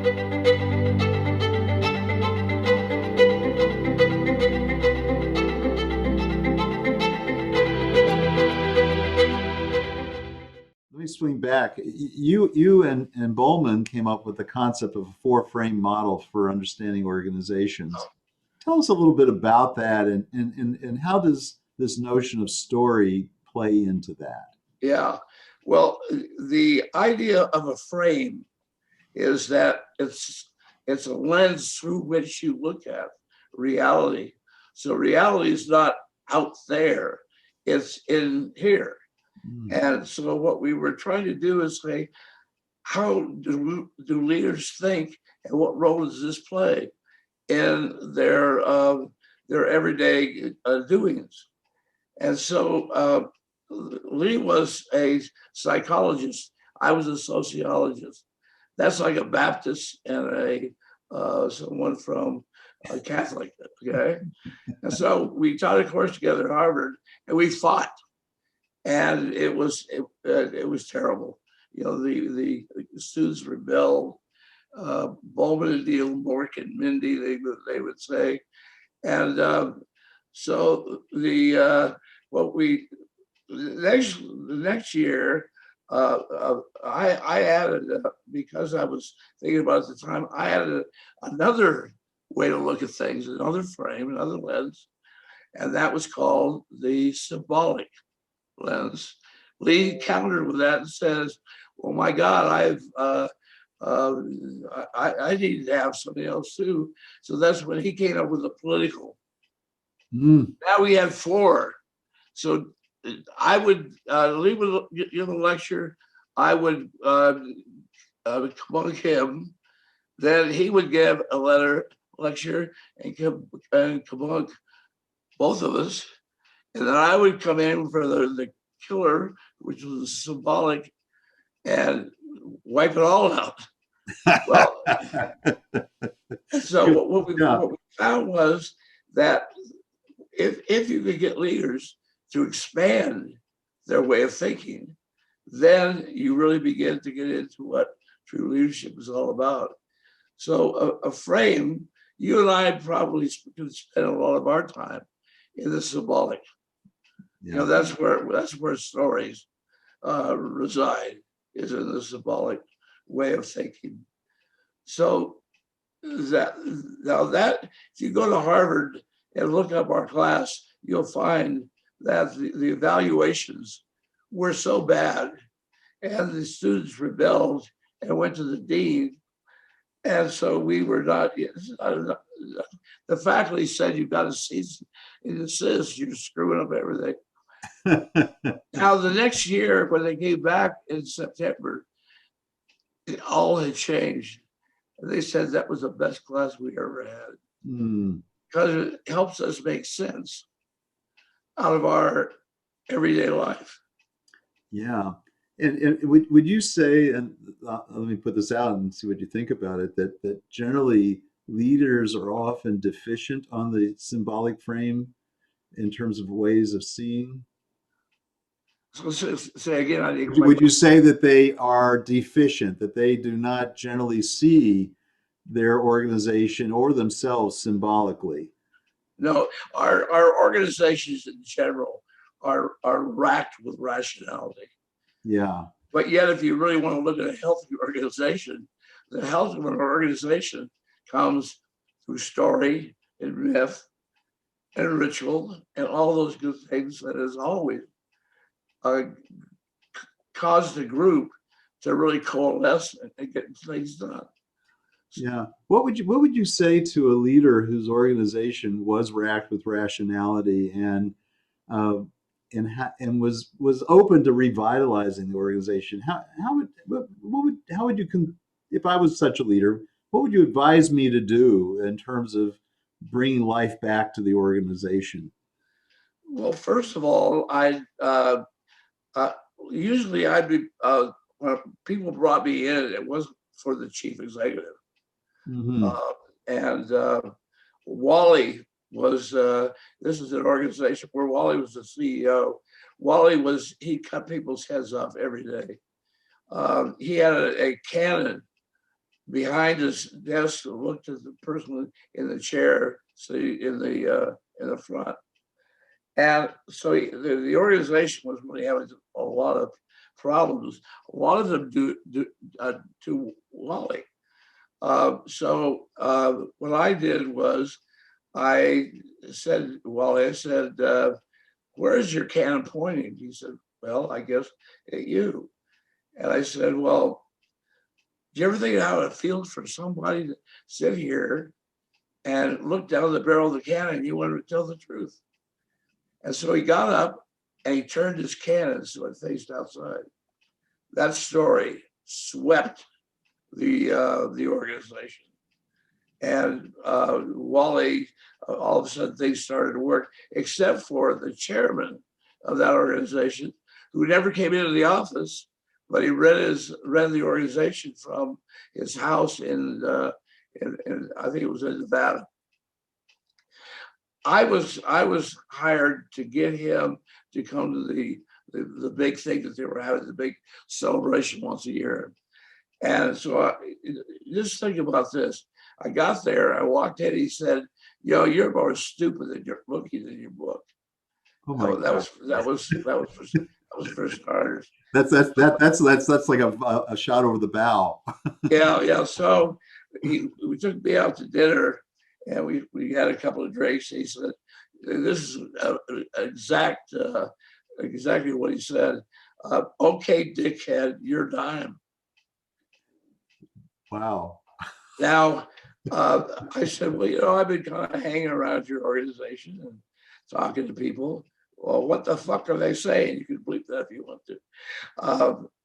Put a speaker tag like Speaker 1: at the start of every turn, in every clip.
Speaker 1: Let me swing back. You and Bowman came up with the concept of a four-frame model for understanding organizations. Tell us a little bit about that, and how does this notion of story play into that?
Speaker 2: Yeah. Well, the idea of a frame is that it's a lens through which you look at reality. So reality is not out there, it's in here.
Speaker 1: Mm.
Speaker 2: And so what we were trying to do is say, how do leaders think, and what role does this play in their everyday doings? And so Lee was a psychologist. I was a sociologist. That's like a Baptist and a someone from a Catholic. Okay, and so we taught a course together at Harvard, and we fought, and it was terrible. You know, the students rebelled. Bowman and Deal, Mork and Mindy, they would say, and so what we the next year, I added, because I was thinking about it at the time, I added another way to look at things, another frame, another lens, and that was called the symbolic lens. Lee countered with that and says, "Well, my God, I need to have something else too." So that's when he came up with the political.
Speaker 1: Mm.
Speaker 2: Now we had four. So I would Lee would give a lecture. I would among him. Then he would give a lecture and among both of us. And then I would come in for the killer, which was symbolic, and wipe it all out. Well, so what we found was that if you could get leaders to expand their way of thinking, then you really begin to get into what true leadership is all about. So a frame, you and I probably could spend a lot of our time in the symbolic.
Speaker 1: Yeah.
Speaker 2: You know, that's where stories reside, is in the symbolic way of thinking. So that if you go to Harvard and look up our class, you'll find that the evaluations were so bad, and the students rebelled and went to the dean. And so we were not, the faculty said, "You've got to cease and desist, you're screwing up everything." Now, the next year, when they came back in September, it all had changed. And they said that was the best class we ever had,
Speaker 1: Mm.
Speaker 2: because it helps us make sense out of our everyday life.
Speaker 1: Yeah. And would you say, and let me put this out and see what you think about it, that generally leaders are often deficient on the symbolic frame in terms of ways of seeing?
Speaker 2: So say again, I didn't
Speaker 1: Would
Speaker 2: quite.
Speaker 1: you say that they are deficient, that they do not generally see their organization or themselves symbolically?
Speaker 2: No, our organizations in general are racked with rationality.
Speaker 1: Yeah.
Speaker 2: But yet, if you really want to look at a healthy organization, the health of an organization comes through story and myth and ritual and all those good things that has always uh, caused a group to really coalesce and get things done.
Speaker 1: Yeah. What would you say to a leader whose organization was racked with rationality uh, and was open to revitalizing the organization? How would you if I was such a leader, what would you advise me to do in terms of bringing life back to the organization?
Speaker 2: Well, first of all, uh, usually I'd be when people brought me in, it wasn't for the chief executive.
Speaker 1: Hmm.
Speaker 2: And Wally was, this is an organization where Wally was the CEO. He cut people's heads off every day. He had a cannon behind his desk and looked at the person in the chair, in the front. And so the organization was really having a lot of problems. A lot of them to Wally. So what I did was I said, Wally, I said, where is your cannon pointing? He said, well, I guess at you. And I said, well, do you ever think of how it feels for somebody to sit here and look down the barrel of the cannon and you want to tell the truth? And so he got up and he turned his cannon so it faced outside. That story swept the organization. And Wally, all of a sudden things started to work, except for the chairman of that organization, who never came into the office, but he read the organization from his house in I think it was in Nevada. I was hired to get him to come to the big thing that they were having, the big celebration once a year. And so just think about this. I got there, I walked in, he said, yo, you're more stupid than you're looking in your book.
Speaker 1: Oh my God.
Speaker 2: That was for starters.
Speaker 1: That's like a shot over the bow.
Speaker 2: Yeah. So we took me out to dinner and we had a couple of drinks. He said, this is exactly what he said. Okay, dickhead, you're dime.
Speaker 1: Wow.
Speaker 2: Now, I said, well, I've been kind of hanging around your organization and talking to people. Well, what the fuck are they saying? You can bleep that if you want to.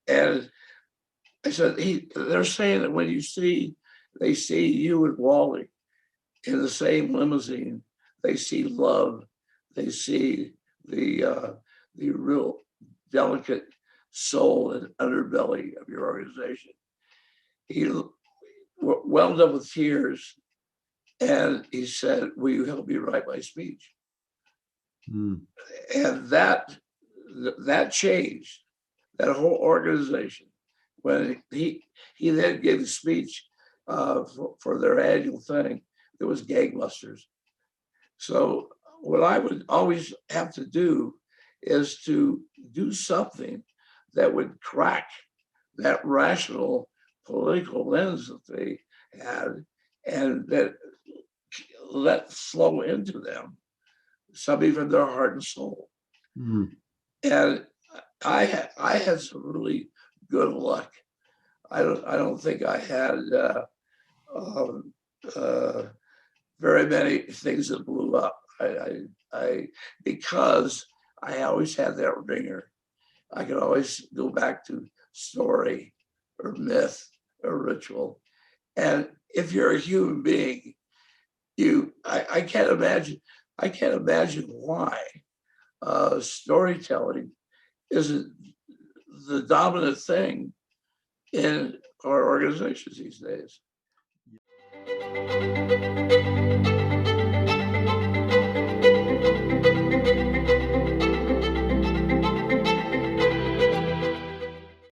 Speaker 2: And I said, they're saying that when they see you and Wally in the same limousine, they see love, they see the real delicate soul and underbelly of your organization. He welled up with tears and he said, will you help me write my speech? And that changed that whole organization. When he then gave a speech for their annual thing, it was gangbusters. So what I would always have to do is to do something that would crack that rational political lens that they had and that let flow into them something from their heart and soul. And I had some really good luck. I don't think I had very many things that blew up. Because I always had that ringer. I could always go back to story or myth or ritual. And if you're a human being, I can't imagine why storytelling isn't the dominant thing in our organizations these days.